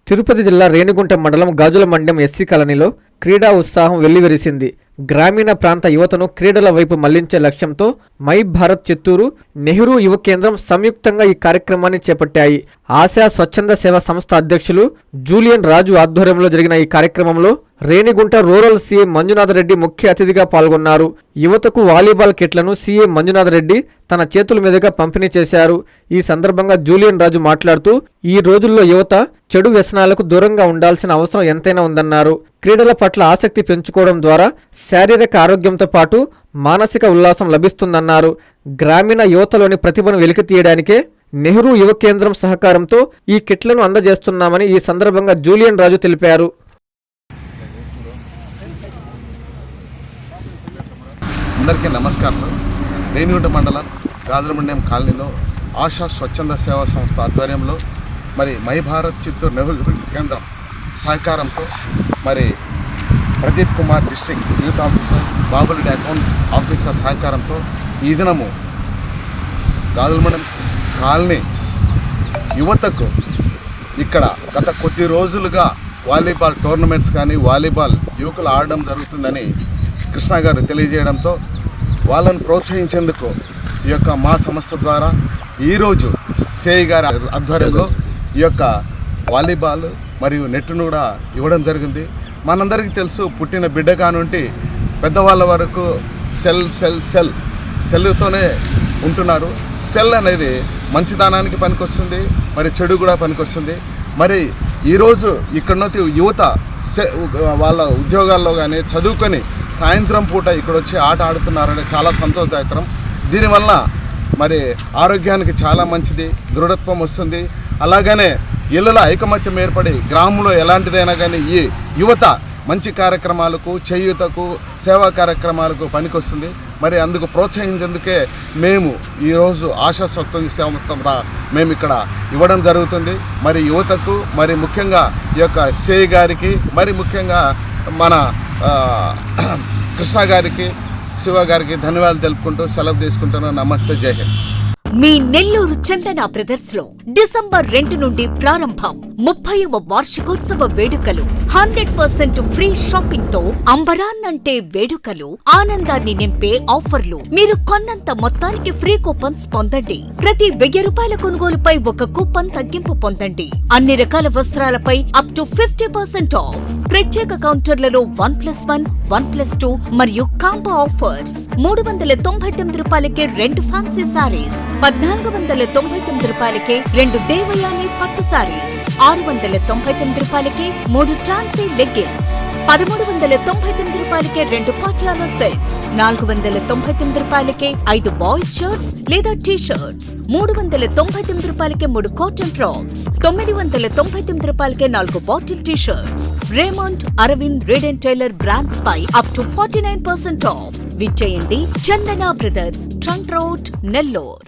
తిరుపతి జిల్లా రేణిగుంట మండలం గాజుల మండలం ఎస్సీ కాలనీలో క్రీడా ఉత్సాహం వెల్లివిరిసింది. గ్రామీణ ప్రాంత యువతను క్రీడల వైపు మళ్లించే లక్ష్యంతో మై భారత్ చిత్తూరు, నెహ్రూ యువ కేంద్రం సంయుక్తంగా ఈ కార్యక్రమాన్ని చేపట్టాయి. ఆశా స్వచ్ఛంద సేవా సంస్థ అధ్యక్షులు జూలియన్ రాజు ఆధ్వర్యంలో జరిగిన ఈ కార్యక్రమంలో రేణిగుంట రూరల్ సీఏ మంజునాథ్ రెడ్డి ముఖ్య అతిథిగా పాల్గొన్నారు. యువతకు వాలీబాల్ కిట్లను సీఏ మంజునాథ్ రెడ్డి తన చేతుల మీదుగా పంపిణీ చేశారు. ఈ సందర్భంగా జూలియన్ రాజు మాట్లాడుతూ ఈ రోజుల్లో యువత చెడు వ్యసనాలకు దూరంగా ఉండాల్సిన అవసరం ఎంతైనా ఉందన్నారు. క్రీడల పట్ల ఆసక్తి పెంచుకోవడం ద్వారా శారీరక ఆరోగ్యంతో పాటు మానసిక ఉల్లాసం లభిస్తుందన్నారు. గ్రామీణ యువతలోని ప్రతిభను వెలికితీయడానికే నెహ్రూ యువ కేంద్రం సహకారంతో ఈ కిట్లను అందజేస్తున్నామని ఈ సందర్భంగా జూలియన్ రాజు తెలిపారు. అందరికీ నమస్కారం. రేణిగుంట మండలం గాజులమండలం కాలనీలో ఆశా స్వచ్ఛంద సేవా సంస్థ ఆధ్వర్యంలో మరి మై భారత్ చిత్తూరు నెహ్రూ కేంద్రం సహకారంతో మరి Pradeep Kumar district youth officer, Babureddy account officer సహకారంతో ఈ దినము గాజులమండలం కాలనీ యువతకు ఇక్కడ గత కొద్ది రోజులుగా వాలీబాల్ టోర్నమెంట్స్ కానీ వాలీబాల్ యువకులు ఆడడం జరుగుతుందని కృష్ణ గారు తెలియజేయడంతో వాళ్ళను ప్రోత్సహించేందుకు ఈ యొక్క మా సంస్థ ద్వారా ఈరోజు సేయ్ గారి ఆధ్వర్యంలో ఈ యొక్క వాలీబాల్ మరియు నెట్ను కూడా ఇవ్వడం జరిగింది. మనందరికీ తెలుసు, పుట్టిన బిడ్డ కానుంటి పెద్దవాళ్ళ వరకు సెల్తోనే ఉంటున్నారు. సెల్ అనేది మంచితనానికి పనికొస్తుంది, మరి చెడు కూడా పనికొస్తుంది. మరి ఈరోజు ఇక్కడ యువత వాళ్ళ ఉద్యోగాల్లో కానీ చదువుకొని సాయంత్రం పూట ఇక్కడ వచ్చి ఆట ఆడుతున్నారనే చాలా సంతోషదాయకరం. దీనివల్ల మరి ఆరోగ్యానికి చాలా మంచిది, దృఢత్వం వస్తుంది. అలాగనే ఇళ్ళలో ఐకమత్యం ఏర్పడి గ్రామంలో ఎలాంటిదైనా కానీ ఈ యువత మంచి కార్యక్రమాలకు, చేయూతకు, సేవా కార్యక్రమాలకు పనికొస్తుంది. మరి అందుకు ప్రోత్సహించేందుకే మేము ఈరోజు ఆశా స్వచ్ఛంద సేవ మేము ఇక్కడ ఇవ్వడం జరుగుతుంది. మరి యువతకు, మరి ముఖ్యంగా ఈ యొక్క సేయ్ గారికి, మరి ముఖ్యంగా మన కృష్ణ గారికి, శివ గారికి ధన్యవాదాలు తెలుపుకుంటూ సెలవు తీసుకుంటున్నాను. నమస్తే, జై హింద్. మీ నెల్లూరు చందన బ్రదర్స్ లో డిసెంబర్ 2 నుండి ప్రారంభం 30వ వార్షికోత్సవ వేడుకలు. 100% ఫ్రీ షాపింగ్ తో అంబరాన్నంటే వేడుకలు, ఆనందాన్ని నింపే ఆఫర్లు. మీరు కొన్నంత మొత్తానికి ఫ్రీ కూపన్స్ పొందండి. ప్రతి 1000 రూపాయల కొనుగోలుపై ఒక కూపన్ తగ్గింపు పొందండి. అన్ని రకాల వస్త్రాలపై అప్ టు 50% ఆఫ్. ప్రత్యేక కౌంటర్లలో 1+1, 1+2 మరియు కాంబో ఆఫర్స్. 399 రూపాయలకే 2 ఫ్యాన్సీ సారీస్, 1499 రూపాయలకే 2 దేవయాని పట్టు సారీస్, 699 రూపాయలకే 3 ట్రాన్సీ లెగ్గిన్స్, 1399 రూపాయలకే 2 పటియాలా సెట్స్, 499 రూపాయలకే 5 బాయ్స్ షర్ట్స్ లేదా టీ షర్ట్స్, 399 రూపాయలకే 3 కాటన్ ఫ్రాక్స్, 999 రూపాయలకే 4 bottle T shirts. Raymond, Arvind, Reid and Taylor brands పై అప్ టు 49% ఆఫ్. విచ్చేయండి Chandana brothers, trunk road, Nellore.